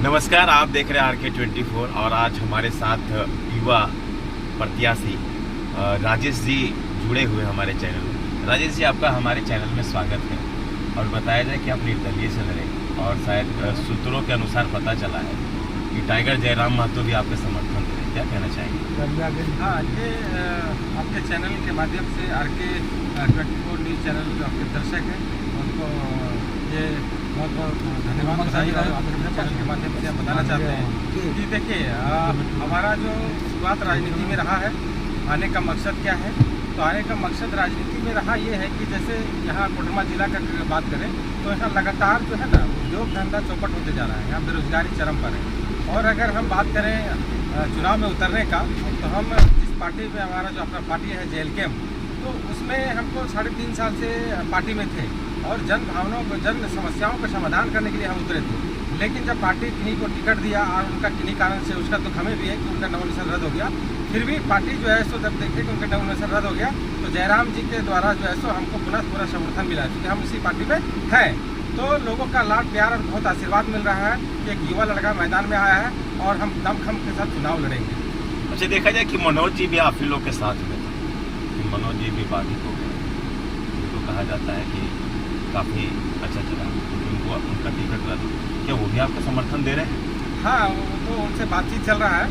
नमस्कार, आप देख रहे हैं RK24 और आज हमारे साथ युवा प्रत्याशी राजेश जी जुड़े हुए हमारे चैनल में। राजेश जी, आपका हमारे चैनल में स्वागत है। और बताया जाए कि आप निर्दलीय से लड़े और शायद सूत्रों के अनुसार पता चला है कि टाइगर जयराम महतो भी आपके समर्थन करें, क्या कहना चाहेंगे? हाँ, ये आपके चैनल के माध्यम से RK24 न्यूज़ चैनल जो आपके दर्शक हैं उनको ये बहुत बहुत धन्यवाद बधाई और आपके चैनल के माध्यम से हम बताना चाहते हैं कि देखिए हमारा जो शुरुआत राजनीति में रहा है, आने का मकसद क्या है। तो आने का मकसद राजनीति में रहा ये है कि जैसे यहाँ कोडरमा जिला का बात करें तो यहाँ लगातार जो है ना उद्योग धंधा चौपट होते जा रहा है, यहाँ बेरोजगारी चरम पर है। और अगर हम बात करें चुनाव में उतरने का, तो हम जिस पार्टी में हमारा जो अपना पार्टी है JLKM, तो उसमें हमको 3.5 साल से पार्टी में थे और जन भावनाओं को, जन समस्याओं का समाधान करने के लिए हम उतरे थे। लेकिन जब पार्टी किन्हीं को टिकट दिया और उनका किन्हीं कारण से, उसका दुख हमें भी है कि उनका नवनिर्वाचन रद्द हो गया, फिर भी पार्टी जो है सो जब देखे कि उनका नवनिर्वाचन रद्द हो गया तो जयराम जी के द्वारा जो है सो हमको पुनः पूरा समर्थन मिला, क्योंकि हम उसी पार्टी में हैं। तो लोगों का लाड प्यार और बहुत आशीर्वाद मिल रहा है कि एक युवा लड़का मैदान में आया है और हम दमखम के साथ चुनाव लड़ेंगे। अच्छा, देखा जाए कि मनोज जी भी आप ही लोग के साथ में थे, मनोज जी भी बाधित हो गए, तो कहा जाता है कि काफ़ी अच्छा चला, उनको उनका टिकट रद्द, क्या वो भी आपका समर्थन दे रहे हैं? हाँ, वो तो उनसे बातचीत चल रहा है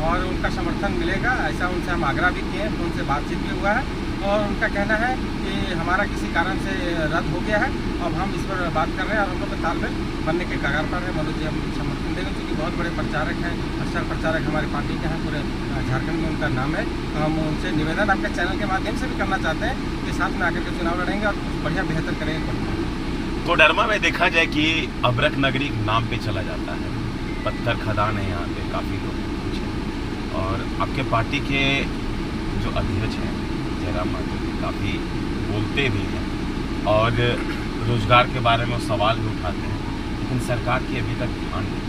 और उनका समर्थन मिलेगा, ऐसा उनसे हम आग्रह भी किए, तो उनसे बातचीत भी हुआ है और उनका कहना है कि हमारा किसी कारण से रद्द हो गया है, अब हम इस पर बात कर रहे हैं और हम लोग का तालमेल बनने के कगार पर है। मनोज जी हम समर्थन देंगे, क्योंकि बहुत बड़े प्रचारक हैं, अक्सर प्रचारक हमारी पार्टी के हैं, पूरे झारखंड में उनका नाम है। तो हम उनसे निवेदन आपके चैनल के माध्यम से भी करना चाहते हैं कि साथ में आकर के चुनाव लड़ेंगे और कुछ बढ़िया बेहतर करेंगे। कोडरमा में देखा जाए कि अभ्रक नगरी नाम पे चला जाता है, पत्थर खदान है यहाँ पे, काफ़ी लोग कुछ है। और आपके पार्टी के जो अध्यक्ष हैं जयराम महतो जी काफ़ी बोलते भी हैं और रोजगार के बारे में सवाल भी उठाते हैं, लेकिन सरकार की अभी तक ध्यान नहीं।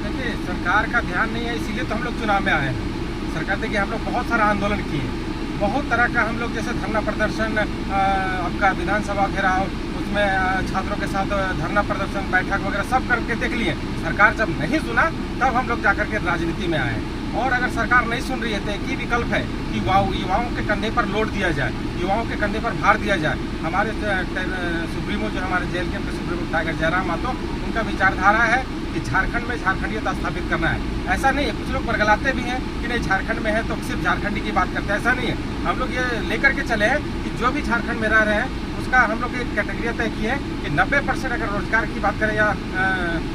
देखिए, सरकार का ध्यान नहीं है, इसीलिए तो हम लोग चुनाव में आए हैं। सरकार देखिए, हम लोग बहुत सारा आंदोलन किए, बहुत तरह का हम लोग, जैसे धरना प्रदर्शन, आपका विधानसभा घेराव, उसमें छात्रों के साथ धरना प्रदर्शन, बैठक वगैरह सब करके देख लिए। सरकार जब नहीं सुना तब हम लोग जाकर के राजनीति में आए। और अगर सरकार नहीं सुन रही है तो एक ही विकल्प है कि युवाओं के कंधे पर लोड दिया जाए, युवाओं के कंधे पर भार दिया जाए। हमारे सुप्रीमो जो हमारे JLKM के सुप्रीमो टाइगर जयराम महतो, उनका विचारधारा है कि झारखंड में झारखंडियत स्थापित करना है। ऐसा नहीं है, कुछ लोग बरगलाते भी हैं कि नहीं झारखंड में है तो सिर्फ झारखंडी की बात करते हैं, ऐसा नहीं है। हम लोग ये लेकर के चले हैं कि जो भी झारखंड में रह रहे हैं उसका हम लोग एक कैटेगरी तय की है कि 90% अगर रोजगार की बात करें या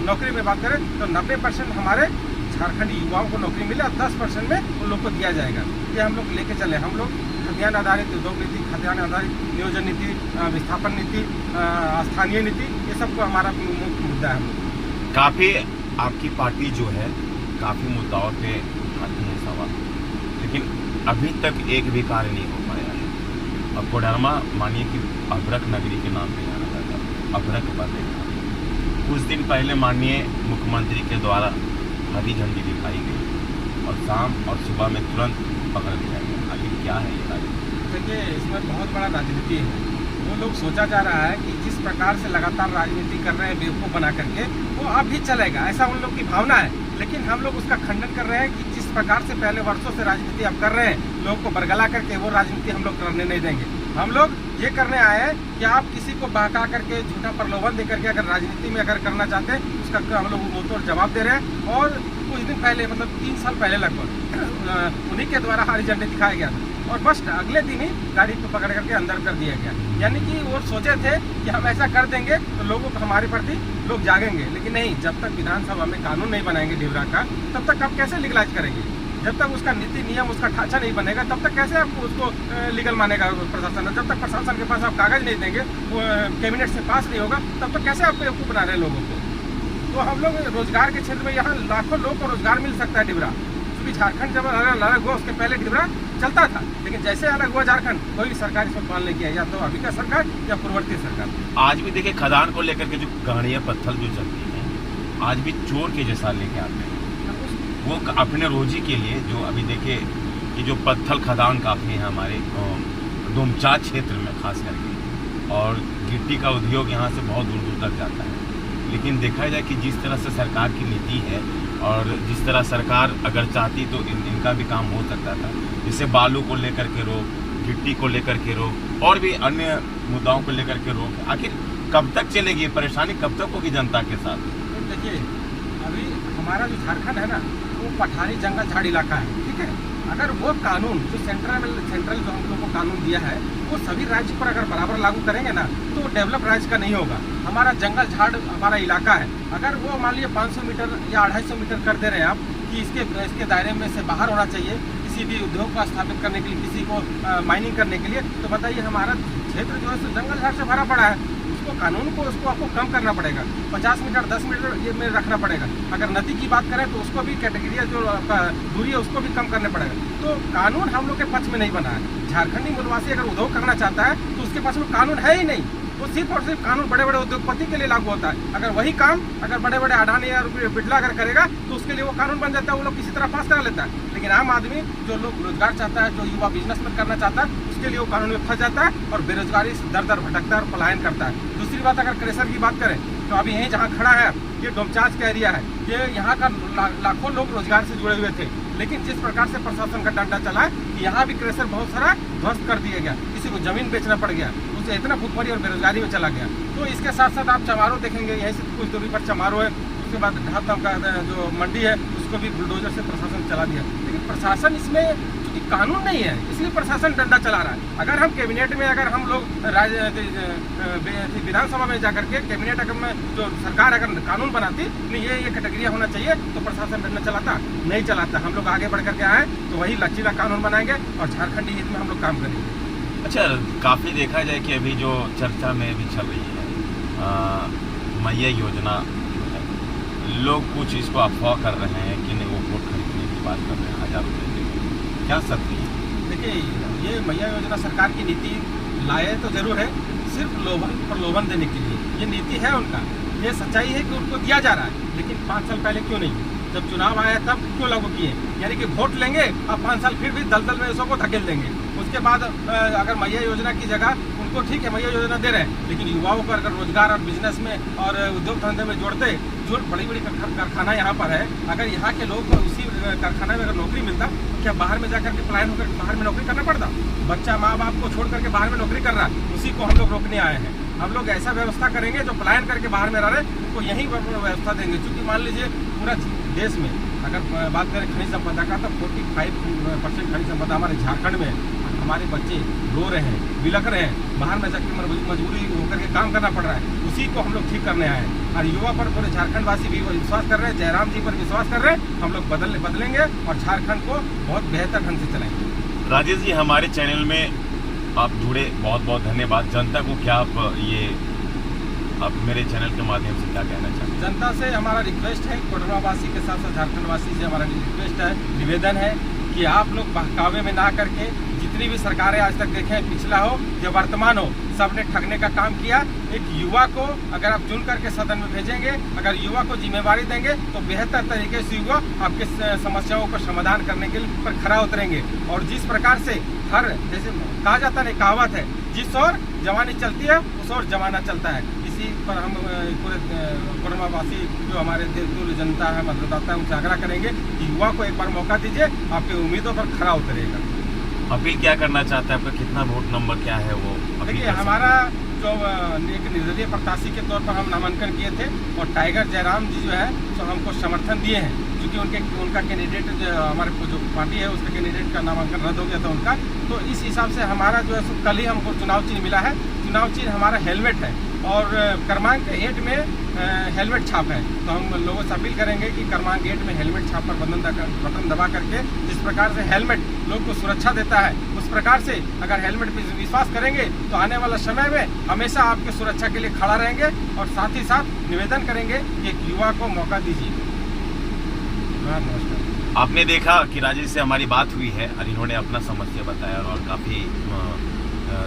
नौकरी में बात करें तो 90% हमारे झारखंडी युवाओं को नौकरी मिले और 10% में उन लोग को दिया जाएगा। ये हम लोग लेके चले। हम लोग खाद्यान्न आधारित उद्योग नीति, खाद्यान्न आधारित नियोजन नीति, विस्थापन नीति, स्थानीय नीति, ये सब को हमारा मुख्य मुद्दा है। काफ़ी आपकी पार्टी जो है काफ़ी मुद्दाओं पे उठाती है सवाल, लेकिन अभी तक एक भी कार्य नहीं हो पाया है। अब कोडरमा मानिए कि अभ्रक नगरी के नाम पे जाना जाता है, अभ्रक बनेगा। कुछ दिन पहले माननीय मुख्यमंत्री के द्वारा हरी झंडी दिखाई गई और शाम और सुबह में तुरंत पकड़ लिया गया। आखिर क्या है ये राजनीति? देखिए, इसमें बहुत बड़ा राजनीति है। वो लोग सोचा जा रहा है कि जिस प्रकार से लगातार राजनीति कर रहे हैं बेवकूफ़ बना करके, वो अब भी चलेगा, ऐसा उन लोग की भावना है। लेकिन हम लोग उसका खंडन कर रहे हैं कि जिस प्रकार से पहले वर्षों से राजनीति अब कर रहे हैं, लोगों को बरगला करके, वो राजनीति हम लोग करने नहीं देंगे। हम लोग ये करने आए हैं कि आप किसी को बहका करके, झूठा प्रलोभन दे करके अगर राजनीति में अगर करना चाहते हैं, उसका हम लोग वो तो जवाब दे रहे हैं। और कुछ दिन पहले, मतलब 3 साल पहले लगभग, उन्हीं के द्वारा हरी झंडी दिखाया गया था और बस अगले दिन ही गाड़ी को पकड़ करके अंदर कर दिया गया। यानी कि वो सोचे थे कि हम ऐसा कर देंगे तो लोगों को, हमारे प्रति लोग जागेंगे। लेकिन नहीं, जब तक विधानसभा में कानून नहीं बनाएंगे डिबरा का, तब तक आप कैसे लीगलाइज करेंगे? जब तक उसका नीति नियम, उसका ढांचा नहीं बनेगा, तब तक कैसे आप उसको लीगल मानेगा प्रशासन? जब तक प्रशासन के पास आप कागज नहीं देंगे, वो कैबिनेट से पास नहीं होगा, तब तक कैसे आप बेवकूफ़ बना रहे हैं लोगों को? तो हम लोग रोजगार के क्षेत्र में, यहाँ लाखों लोग को रोजगार मिल सकता है डिबरा, क्योंकि झारखंड जब अलग हुआ उसके पहले डिबरा चलता था, लेकिन जैसे अलग हुआ झारखंड, कोई भी सरकार इसमें पाल नहीं किया, या तो अभी का सरकार या पूर्ववर्ती सरकार। आज भी देखिए खदान को लेकर के जो गाड़ियाँ पत्थर जो चलती हैं, आज भी चोर के जैसा लेके आते हैं। वो अपने रोजी के लिए, जो अभी देखिए कि जो पत्थर खदान काफ़ी है हमारे डोमचांच क्षेत्र में खास करके, और गिट्टी का उद्योग यहाँ से बहुत दूर दूर तक जाता है, लेकिन देखा जाए कि जिस तरह से सरकार की नीति है और जिस तरह सरकार अगर चाहती तो इनका भी काम हो सकता था, जैसे बालू को लेकर के रोक, गिट्टी को लेकर के रोक और भी अन्य मुद्दाओं को लेकर के रोक। आखिर कब तक चलेगी ये परेशानी, कब तक होगी जनता के साथ? देखिए, अभी हमारा जो झारखंड है ना, वो पठारी जंगल झाड़ इलाका है, ठीक है। अगर वो कानून जो सेंट्रल जो हम लोग को कानून दिया है वो सभी राज्य पर अगर बराबर लागू करेंगे ना, तो वो डेवलप राज्य का नहीं होगा। हमारा जंगल झाड़ हमारा इलाका है, अगर वो मान लीजिए 500 मीटर या 250 मीटर कर दे रहे हैं आप कि इसके दायरे में से बाहर होना चाहिए किसी भी उद्योग को स्थापित करने के लिए, किसी को माइनिंग करने के लिए, तो बताइए हमारा क्षेत्र जो है जंगल झाड़ से भरा पड़ा है। उसको कानून को उसको आपको कम करना पड़ेगा, 50 मीटर 10 मीटर ये में रखना पड़ेगा। अगर नदी की बात करें तो उसको भी कैटेगरी जो दूरी है उसको भी कम करने पड़ेगा। तो कानून हम लोग के पक्ष में नहीं बना है। झारखंडी मूलवासी अगर उद्योग करना चाहता है तो उसके पास में कानून है ही नहीं। वो सिर्फ और सिर्फ कानून बड़े बड़े उद्योगपति के लिए लागू होता है। अगर वही काम अगर बड़े बड़े अडानी या बिरला अगर करेगा तो उसके लिए वो कानून बन जाता है, वो लोग किसी तरह पास करा लेता है। लेकिन आम आदमी जो लोग रोजगार चाहता है, जो युवा बिजनेस में करना चाहता है, उसके लिए वो कानून में फंस जाता है और बेरोजगारी से दर दर भटकता है और पलायन करता है। दूसरी बात, अगर क्रेशर की बात करें तो अभी यहीं जहाँ खड़ा है ये डोमचांच का एरिया है, ये यहाँ का लाखों लोग रोजगार से जुड़े हुए थे। लेकिन जिस प्रकार से प्रशासन का डंडा चला है, यहाँ भी क्रेशर बहुत सारा ध्वस्त कर दिया गया, किसी को जमीन बेचना पड़ गया, उससे इतना भूखमरी और बेरोजगारी में चला गया। तो इसके साथ साथ आप चमारो देखेंगे, यहीं से कुछ दूरी पर चमारो है, उसके बाद ढातम का जो मंडी है उसको भी बुलडोजर से प्रशासन चला दिया। लेकिन प्रशासन इसमें कानून नहीं है, इसलिए प्रशासन डंडा चला रहा है। अगर हम कैबिनेट में अगर हम लोग विधानसभा में जाकर के कैबिनेट अगर में जो सरकार अगर कानून बनाती नहीं ये कैटेगरी होना चाहिए तो प्रशासन डंडा चलाता नहीं चलाता। हम लोग आगे बढ़ करके आए तो वही लचीला कानून बनाएंगे और झारखंडी हित में हम लोग काम करेंगे। अच्छा, काफ़ी देखा जाए कि अभी जो चर्चा में अभी चल रही है मैया योजना, लोग कुछ इसको अफवाह कर रहे हैं कि नहीं वो वोट खरीदने की बात कर रहे हैं 1000 रुपये, क्या सत्य है? देखिए, ये मैया योजना सरकार की नीति लाए तो जरूर है, सिर्फ प्रलोभन देने के लिए ये नीति है उनका। ये सच्चाई है कि उनको दिया जा रहा है, लेकिन 5 साल पहले क्यों नहीं, जब चुनाव आया तब क्यों लागू किए? यानी कि वोट लेंगे और 5 साल फिर भी दलदल में उसको धकेल देंगे। उसके बाद अगर मैया योजना की जगह उनको ठीक है मैया योजना दे रहे हैं, लेकिन युवाओं को अगर रोजगार और बिजनेस में और उद्योग धंधे में जोड़ते, जो बड़ी बड़ी कारखाना यहाँ पर है, अगर यहाँ के लोग उसी कारखाना में अगर नौकरी मिलता तो क्या बाहर में जाकर के पलायन होकर बाहर में नौकरी करना पड़ता? बच्चा माँ बाप को छोड़ करके बाहर में नौकरी कर रहा है, उसी को हम लोग रोकने आए हैं। हम लोग ऐसा व्यवस्था करेंगे जो पलायन करके बाहर में रह रहे हैं उनको यही व्यवस्था देंगे। क्योंकि मान लीजिए पूरा देश में अगर बात करें खनिज संपदा का तो 45% खनिज संपदा हमारे झारखंड में। हमारे बच्चे रो रहे हैं, बिलख रहे हैं, बाहर में जाकर मजबूरी होकर के काम करना पड़ रहा है, उसी को हम लोग ठीक करने आए हैं। और युवा पर पूरे झारखंड वासी भी विश्वास कर रहे हैं, जयराम जी पर विश्वास कर रहे हैं। हम लोग बदलेंगे और झारखंड को बहुत बेहतर ढंग से चलाएंगे। राजेश जी, हमारे चैनल में आप जुड़े, बहुत बहुत धन्यवाद। जनता को क्या आप मेरे चैनल के माध्यम से क्या कहना चाहते हैं? जनता से हमारा रिक्वेस्ट है, कोडरमा वासी के साथ साथ झारखंड वासी से हमारा रिक्वेस्ट है, निवेदन है कि आप लोग बहकावे में ना करके, जितनी भी सरकारें आज तक देखें, पिछला हो या वर्तमान हो, सबने ठगने का काम किया। एक युवा को अगर आप चुन करके सदन में भेजेंगे, अगर युवा को जिम्मेवारी देंगे तो बेहतर तरीके से युवा आपके समस्याओं को समाधान करने के लिए पर खरा उतरेंगे। और जिस प्रकार से हर जैसे कहा जाता है, कहावत है, जिस ओर जवानी चलती है उस ओर जमाना चलता है। इसी पर हम पूरे कोडरमा वासी जो हमारे दिल जनता है, मतदाता है, उनसे आग्रह करेंगे कि युवा को एक बार मौका दीजिए, आपकी उम्मीदों पर खरा उतरेगा। अपील क्या करना चाहता है? आपका कितना वोट नंबर क्या है वो? देखिए, हमारा जो एक निर्दलीय प्रत्याशी के तौर पर हम नामांकन किए थे और टाइगर जयराम जी जो है तो हमको समर्थन दिए हैं, क्योंकि उनका कैंडिडेट हमारे जो पार्टी है उसका कैंडिडेट का नामांकन रद्द हो गया था उनका। तो इस हिसाब से हमारा जो है कल ही हमको चुनाव चिन्ह मिला है। चुनाव चिन्ह हमारा हेलमेट है और क्रमांक 8 में हेलमेट छाप है। तो हम लोगों से अपील करेंगे कि क्रमांक 8 में हेलमेट छाप पर बटन दबा करके, जिस प्रकार से हेलमेट लोग को सुरक्षा देता है, उस प्रकार से अगर हेलमेट पर विश्वास करेंगे तो आने वाला समय में हमेशा आपकी सुरक्षा के लिए खड़ा रहेंगे। और साथ ही साथ निवेदन करेंगे कि एक युवा को मौका दीजिए। नमस्कार। आपने देखा कि राजेश से हमारी बात हुई है और इन्होंने अपना समस्या बताया और काफ़ी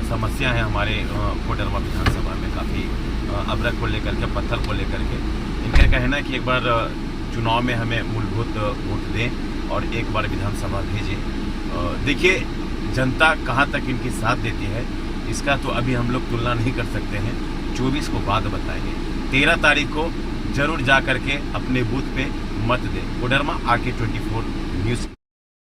समस्या है हमारे कोडरमा विधानसभा में, काफ़ी अबरक को लेकर के, पत्थर को लेकर के। इनका कहना है कि एक बार चुनाव में हमें मूलभूत वोट दें और एक बार विधानसभा भेजें। देखिए, जनता कहाँ तक इनकी साथ देती है इसका तो अभी हम लोग तुलना नहीं कर सकते हैं, 24 को बाद बताएंगे। 13 तारीख को जरूर जा करके अपने बूथ पे मत दें। Koderma RK24 news.